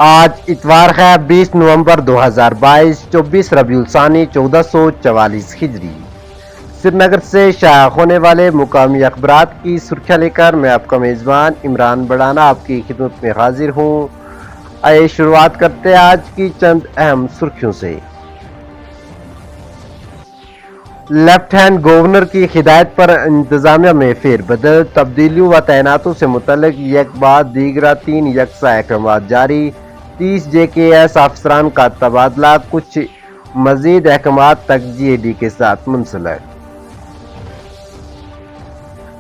آج اتوار ہے 20 نومبر 2022 24 ربیع الثانی 1444 ہجری۔ سری نگر سے شائع ہونے والے مقامی اخبارات کی سرخیاں لے کر میں آپ کا میزبان عمران بڑانا آپ کی خدمت میں حاضر ہوں۔ آئیے شروعات کرتے ہیں آج کی چند اہم سرخیوں سے۔ لیفٹیننٹ گورنر کی ہدایت پر انتظامیہ میں فیر بدل، تبدیلیوں و تعیناتوں سے متعلق یک بعد دیگرہ 3 یکساں احکامات جاری، 30 JKS افسران کا تبادلہ، کچھ مزید احکامات تک GAD کے ساتھ منسلک۔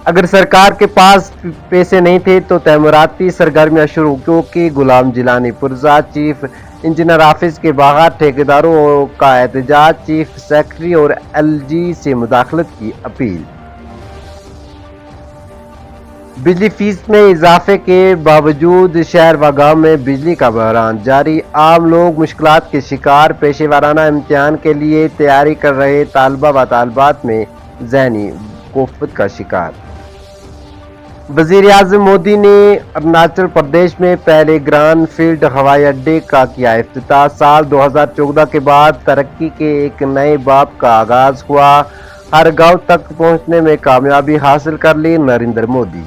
اگر سرکار کے پاس پیسے نہیں تھے تو تعمیراتی سرگرمیاں شروع کیوں کی؟ غلام جیلانی پرزا، چیف انجینئر آفس کے باہر ٹھیکیداروں کا احتجاج، چیف سیکرٹری اور LG سے مداخلت کی اپیل۔ بجلی فیس میں اضافے کے باوجود شہر و گاؤں میں بجلی کا بحران جاری، عام لوگ مشکلات کے شکار، پیشہ ورانہ امتحان کے لیے تیاری کر رہے طلبہ و طالبات میں ذہنی کوفت کا شکار۔ وزیر اعظم مودی نے اروناچل پردیش میں پہلے گرین فیلڈ ہوائی اڈے کا کیا افتتاح، سال 2014 کے بعد ترقی کے ایک نئے باب کا آغاز ہوا، ہر گاؤں تک پہنچنے میں کامیابی حاصل کر لی نریندر مودی۔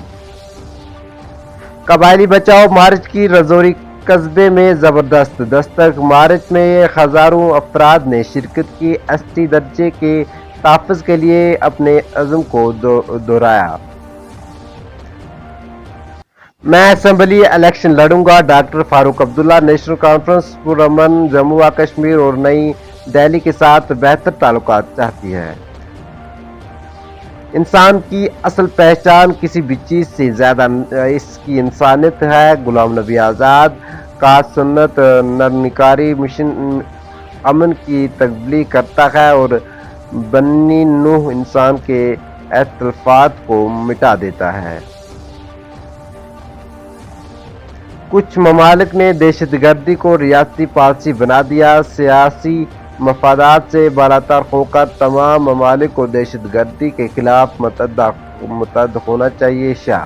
قبائلی بچاؤ مارچ کی رجوری قصبے میں زبردست دستک، مارچ میں ہزاروں افراد نے شرکت کی، ST درجے کے تحفظ کے لیے اپنے عزم کو دہرایا۔ میں اسمبلی الیکشن لڑوں گا، doctor Farooq Abdullah. National conference پرامن جموں و کشمیر اور نئی دہلی کے ساتھ بہتر تعلقات چاہتی ہے۔ انسان کی اصل پہچان کسی بھی چیز سے زیادہ اس کی انسانیت ہے، غلام نبی آزاد۔ کا سنت نرنکاری مشن امن کی تبلیغ کرتا ہے اور بنی نوح انسان کے اختلافات کو مٹا دیتا ہے۔ کچھ ممالک نے دہشت گردی کو ریاستی پالیسی بنا دیا، سیاسی مفادات سے بالاتر ہو کر تمام ممالک کو دہشت گردی کے خلاف متحد ہونا چاہیے۔ شاہ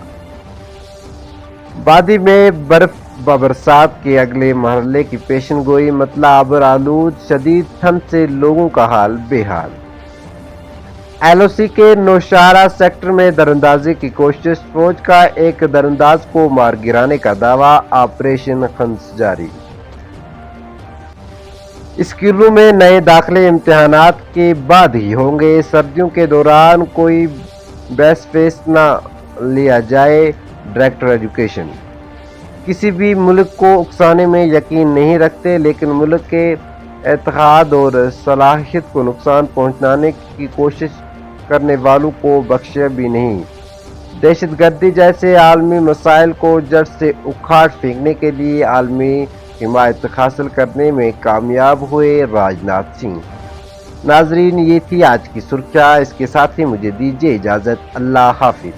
وادی میں برف برسات کے اگلے مرحلے کی پیشن گوئی، مطلع آبر آلود، شدید ٹھنڈ سے لوگوں کا حال بے حال۔ LOC کے نوشہرہ سیکٹر میں دراندازی کی کوشش، فوج کا ایک درانداز کو مار گرانے کا دعویٰ، آپریشن خنس جاری۔ اسکولوں میں نئے داخلے امتحانات کے بعد ہی ہوں گے، سردیوں کے دوران کوئی بیس فیس نہ لیا جائے، ڈائریکٹر ایجوکیشن۔ کسی بھی ملک کو اکسانے میں یقین نہیں رکھتے، لیکن ملک کے اتحاد اور صلاحیت کو نقصان پہنچانے کی کوشش کرنے والوں کو بخشے بھی نہیں۔ دہشت گردی جیسے عالمی مسائل کو جڑ سے اکھاڑ پھینکنے کے لیے عالمی حمایت حاصل کرنے میں کامیاب ہوئے راجناتھ سنگھ۔ ناظرین، یہ تھی آج کی سرخیاں، اس کے ساتھ ہی مجھے دیجیے اجازت، اللہ حافظ۔